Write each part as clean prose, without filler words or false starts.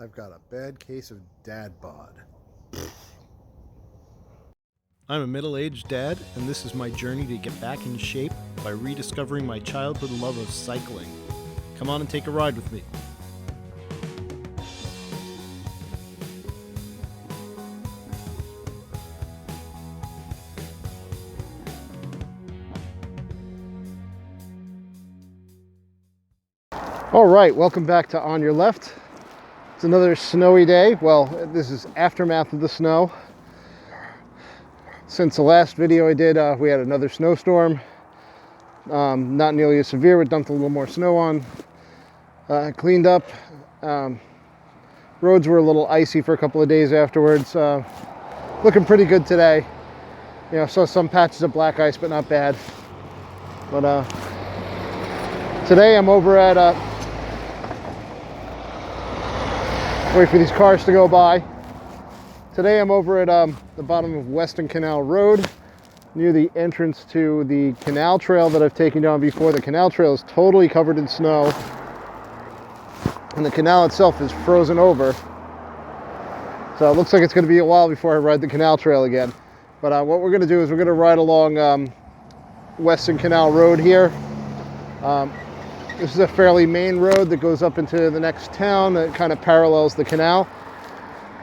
I've got a bad case of dad bod. I'm a middle-aged dad, and this is my journey to get back in shape by rediscovering my childhood love of cycling. Come on and take a ride with me. All right, welcome back to On Your Left. It's another snowy day. Well, this is aftermath of the snow. Since the last video I did, we had another snowstorm. Not nearly as severe. We dumped a little more snow on. Cleaned up. Roads were a little icy for a couple of days afterwards. Looking pretty good today. You know, saw some patches of black ice, but not bad. But today I'm over at wait for these cars to go by. Today I'm over at the bottom of Weston Canal Road, near the entrance to the canal trail that I've taken down before. The canal trail is totally covered in snow, and the canal itself is frozen over. So it looks like it's going to be a while before I ride the canal trail again. But what we're going to do is we're going to ride along Weston Canal Road here. This is a fairly main road that goes up into the next town that kind of parallels the canal.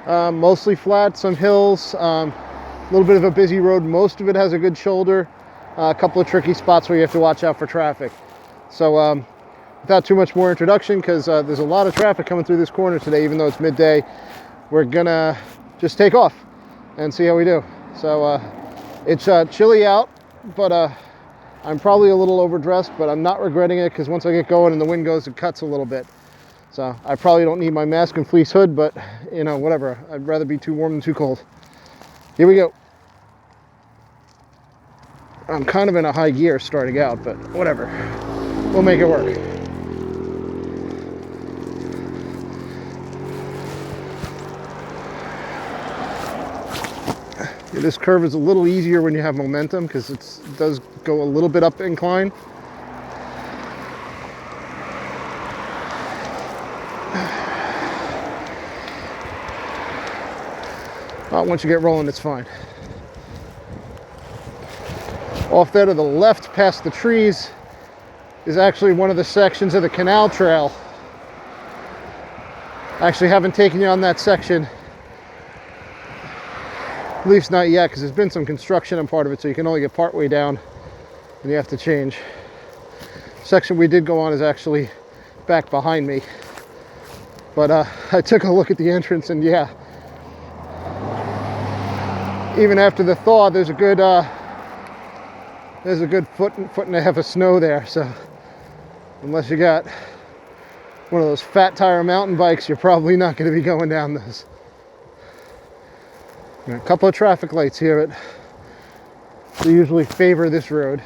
Mostly flat, some hills, a little bit of a busy road. Most of it has a good shoulder, a couple of tricky spots where you have to watch out for traffic. So without too much more introduction, because there's a lot of traffic coming through this corner today, even though it's midday, we're gonna just take off and see how we do. So it's chilly out, but I'm probably a little overdressed, but I'm not regretting it, because once I get going and the wind goes, it cuts a little bit. So I probably don't need my mask and fleece hood, but you know, whatever. I'd rather be too warm than too cold. Here we go. I'm kind of in a high gear starting out, but whatever. We'll make it work. Yeah, this curve is a little easier when you have momentum, because it does go a little bit up incline. Once you get rolling, it's fine. Off there to the left, past the trees, is actually one of the sections of the canal trail. I actually haven't taken you on that section. At least not yet, because there's been some construction on part of it, so you can only get part way down and you have to change. The section we did go on is actually back behind me. But I took a look at the entrance, and yeah, even after the thaw, there's a good foot and a half of snow there. So unless you got one of those fat tire mountain bikes, you're probably not going to be going down this. A couple of traffic lights here, they usually favor this road.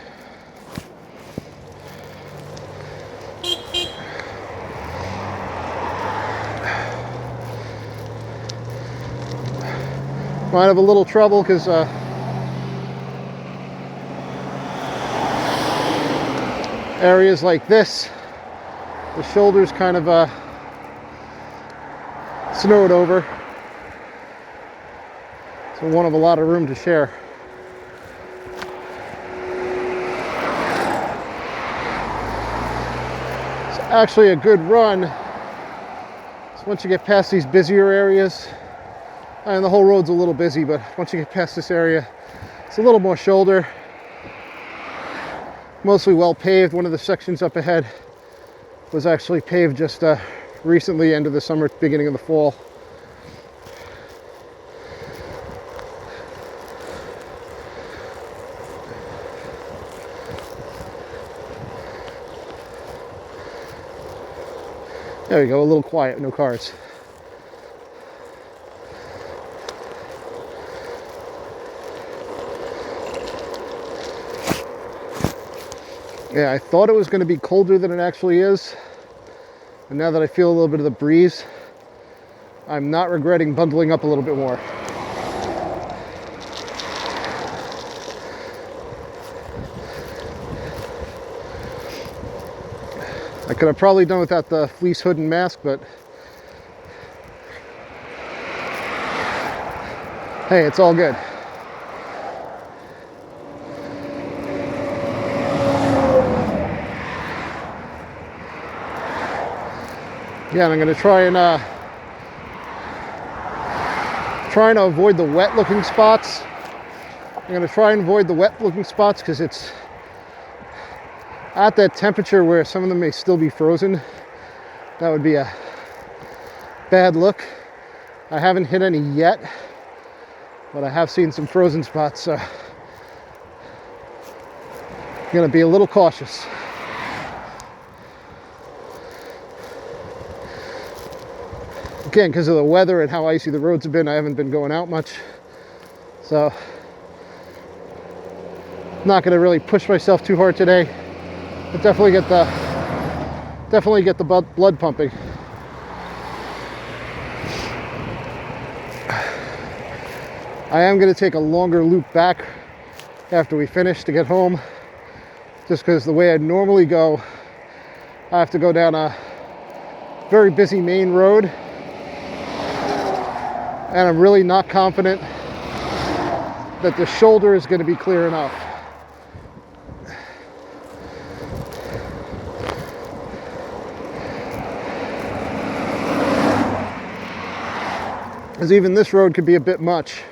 Might have a little trouble, because areas like this, the shoulder's kind of snowed over. So one of a lot of room to share. It's actually a good run. So once you get past these busier areas, and the whole road's a little busy, but once you get past this area, it's a little more shoulder. Mostly well paved. One of the sections up ahead was actually paved just recently, end of the summer, beginning of the fall. There we go, a little quiet, no cars. Yeah, I thought it was going to be colder than it actually is. And now that I feel a little bit of the breeze, I'm not regretting bundling up a little bit more. I could have probably done without the fleece hood and mask, but Hey, it's all good. Yeah, and I'm going to try and avoid the wet looking spots. I'm going to try and avoid the wet looking spots because it's at that temperature where some of them may still be frozen. That would be a bad look. I haven't hit any yet, but I have seen some frozen spots, so I'm going to be a little cautious. Again, because of the weather and how icy the roads have been, I haven't been going out much. So, not going to really push myself too hard today, but definitely get the blood pumping. I am going to take a longer loop back after we finish to get home, just because the way I normally go, I have to go down a very busy main road. And I'm really not confident that the shoulder is going to be clear enough. Because even this road could be a bit much.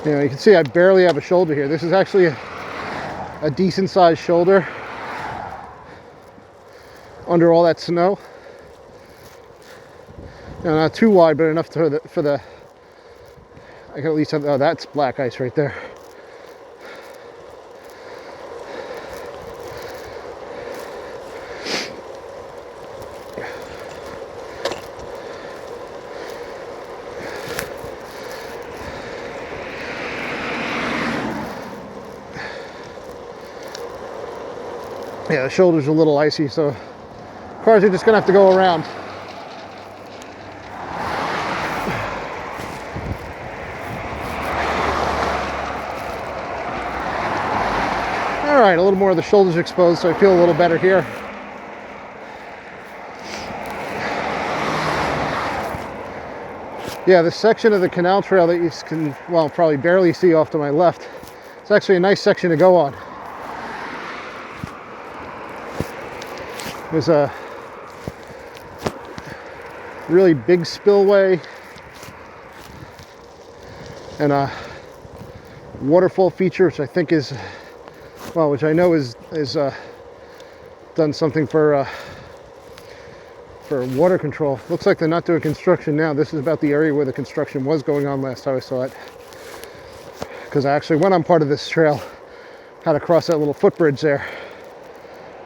You know, you can see I barely have a shoulder here. This is actually a decent sized shoulder under all that snow. You know, not too wide, but enough for the I can at least have, oh, that's black ice right there. Yeah, the shoulder's a little icy, so cars are just gonna have to go around. All right, a little more of the shoulders exposed, so I feel a little better here. Yeah, this section of the canal trail that you can, well, probably barely see off to my left, it's actually a nice section to go on. There's a really big spillway and a waterfall feature, which I think is, well, which I know is done something for water control. Looks like they're not doing construction now. This is about the area where the construction was going on last time I saw it. Because I actually went on part of this trail, had to cross that little footbridge there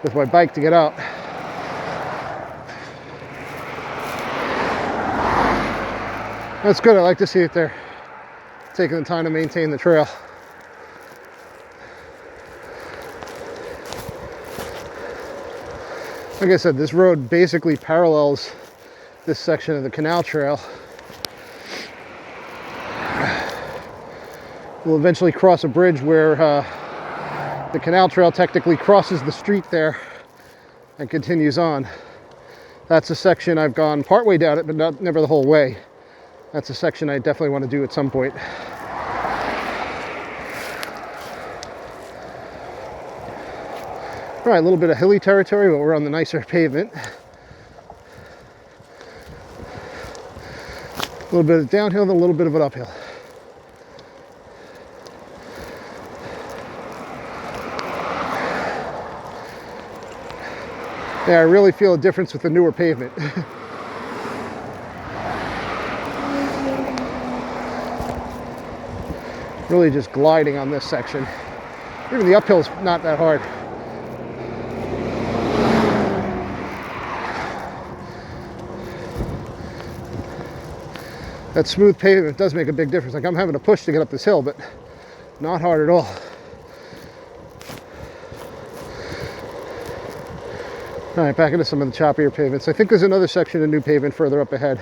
with my bike to get out. That's good. I like to see that they're taking the time to maintain the trail. Like I said, this road basically parallels this section of the canal trail. We'll eventually cross a bridge where the canal trail technically crosses the street there and continues on. That's a section I've gone partway down it, but never the whole way. That's a section I definitely want to do at some point. All right, a little bit of hilly territory, but we're on the nicer pavement. A little bit of downhill and a little bit of an uphill. Yeah, I really feel a difference with the newer pavement. Really just gliding on this section. Even the uphill's not that hard. That smooth pavement does make a big difference. Like I'm having to push to get up this hill, but not hard at all. All right, back into some of the choppier pavements. I think there's another section of new pavement further up ahead.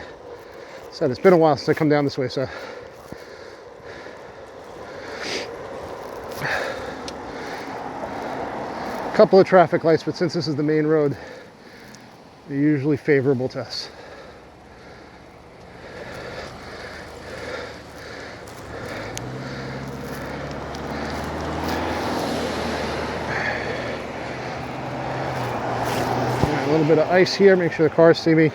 Said it's been a while since I come down this way, so. A couple of traffic lights, but since this is the main road, they're usually favorable to us. bit of ice here, make sure the cars see me.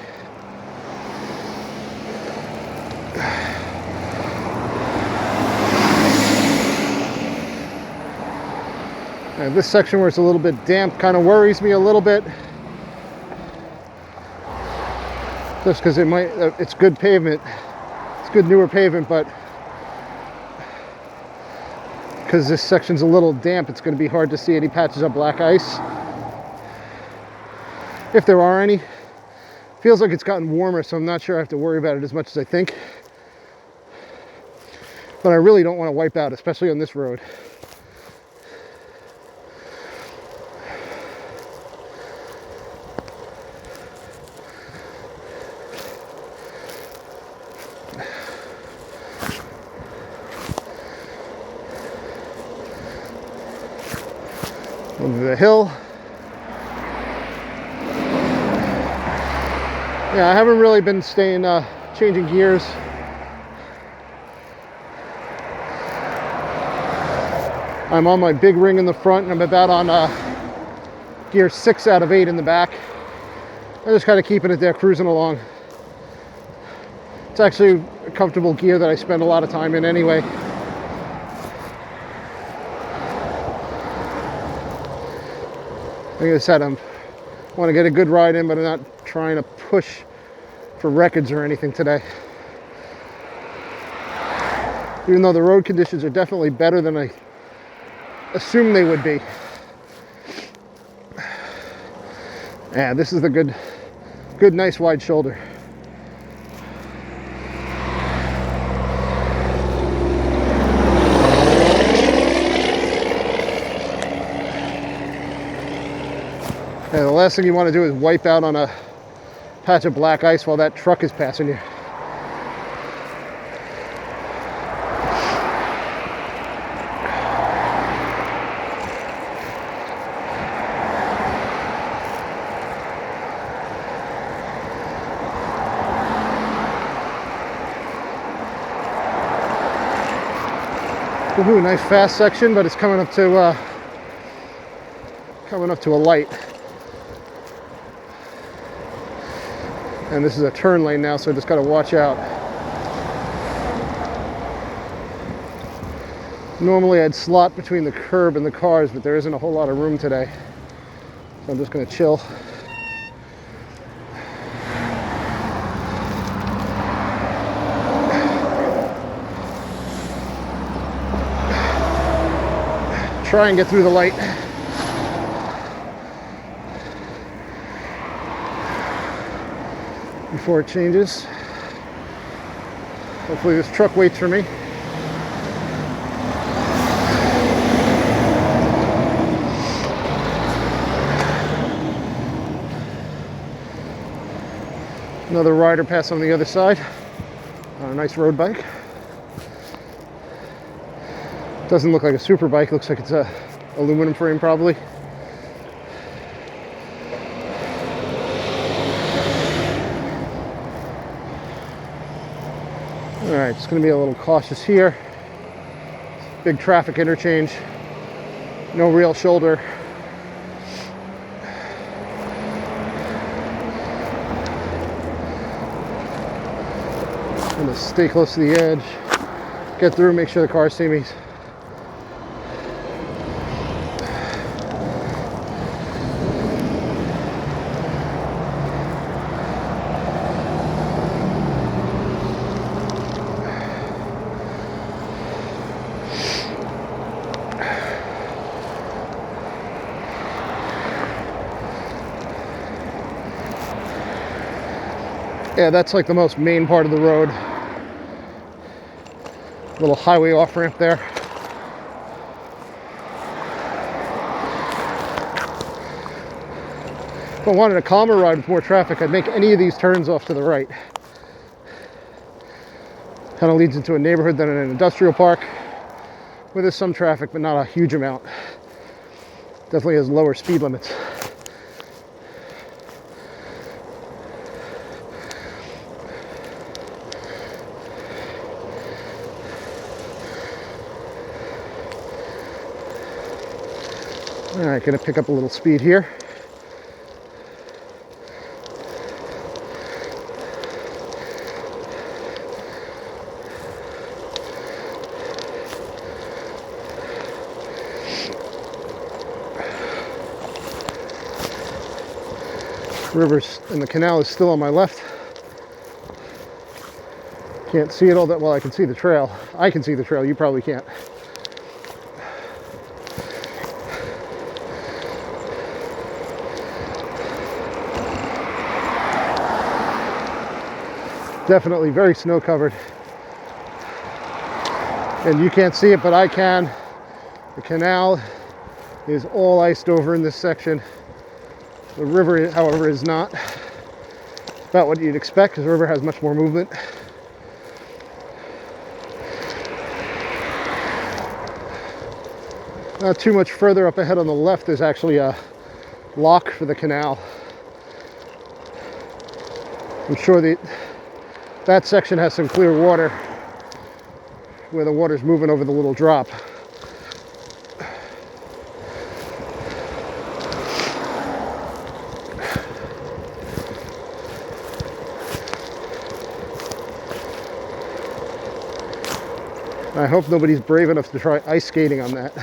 And this section where it's a little bit damp kind of worries me a little bit. Just because it's good pavement. It's good newer pavement, but because this section's a little damp, it's going to be hard to see any patches of black ice. If there are any. Feels like it's gotten warmer, so I'm not sure I have to worry about it as much as I think. But I really don't want to wipe out, especially on this road. Over the hill. Yeah, I haven't really been changing gears. I'm on my big ring in the front, and I'm about on gear 6 out of 8 in the back. I'm just kind of keeping it there, cruising along. It's actually a comfortable gear that I spend a lot of time in anyway. Like I said, I want to get a good ride in, but I'm not trying to push for records or anything today. Even though the road conditions are definitely better than I assumed they would be. Yeah, this is the good, nice wide shoulder. Yeah, the last thing you want to do is wipe out on a patch of black ice while that truck is passing you. Ooh, nice fast section, but it's coming up to a light. And this is a turn lane now, so I just got to watch out. Normally I'd slot between the curb and the cars, but there isn't a whole lot of room today. So I'm just going to chill. Try and get through the light. Before it changes. Hopefully this truck waits for me. Another rider passed on the other side on a nice road bike. Doesn't look like a super bike, looks like it's a aluminum frame probably. Alright, just going to be a little cautious here. Big traffic interchange. No real shoulder. I'm going to stay close to the edge. Get through, make sure the cars see me. Yeah, that's like the most main part of the road. Little highway off ramp there. If I wanted a calmer ride with more traffic, I'd make any of these turns off to the right. Kind of leads into a neighborhood than an industrial park where there's some traffic, but not a huge amount. Definitely has lower speed limits. All right, gonna pick up a little speed here. River's and the canal is still on my left. Can't see it all that well. I can see the trail. I can see the trail. You probably can't. Definitely very snow covered. And you can't see it, but I can. The canal is all iced over in this section. The river, however, is not. About what you'd expect, because the river has much more movement. Not too much further up ahead on the left, there's actually a lock for the canal. I'm sure that section has some clear water where the water's moving over the little drop. I hope nobody's brave enough to try ice skating on that.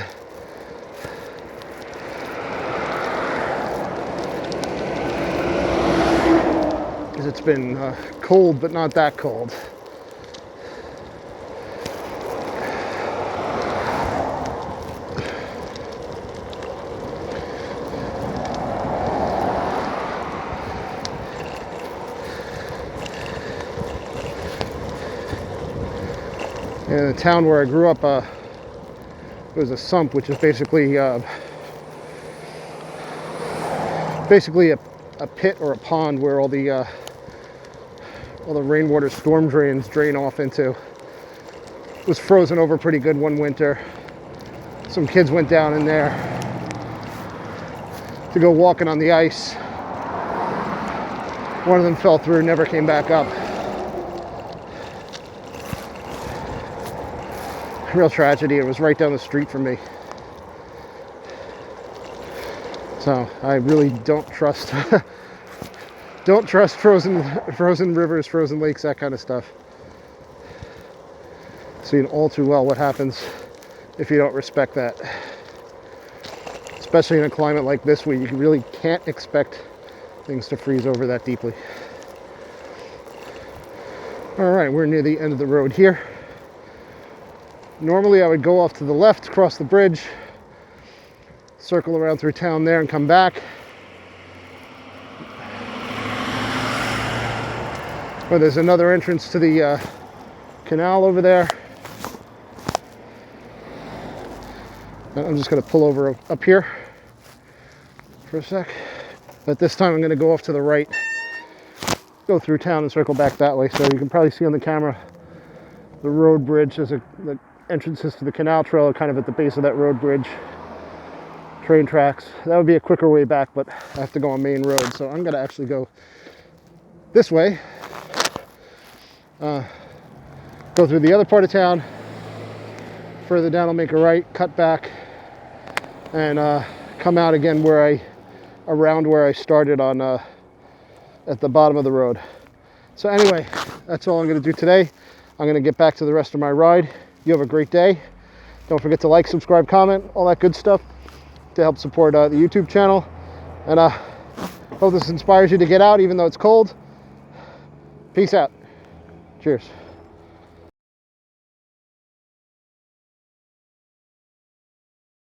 Because it's been cold, but not that cold. In the town where I grew up, it was a sump, which is basically a pit or a pond where all the rainwater storm drains drain off into. It was frozen over pretty good one winter. Some kids went down in there to go walking on the ice. One of them fell through, never came back up. Real tragedy. It was right down the street from me. So I really don't trust frozen rivers, frozen lakes, that kind of stuff. Seeing all too well what happens if you don't respect that. Especially in a climate like this where you really can't expect things to freeze over that deeply. All right, we're near the end of the road here. Normally I would go off to the left, cross the bridge, circle around through town there and come back. But there's another entrance to the canal over there. I'm just going to pull over up here for a sec. But this time I'm going to go off to the right, go through town and circle back that way. So you can probably see on the camera the road bridge. The entrances to the canal trail are kind of at the base of that road bridge. Train tracks. That would be a quicker way back, but I have to go on main road. So I'm going to actually go this way. Go through the other part of town. Further down I'll make a right, cut back, and come out again around where I started on at the bottom of the road. So anyway, that's all I'm going to do today. I'm going to get back to the rest of my ride. You have a great day. Don't forget to like, subscribe, comment, all that good stuff to help support the YouTube channel. And hope this inspires you to get out even though it's cold. Peace out. Cheers.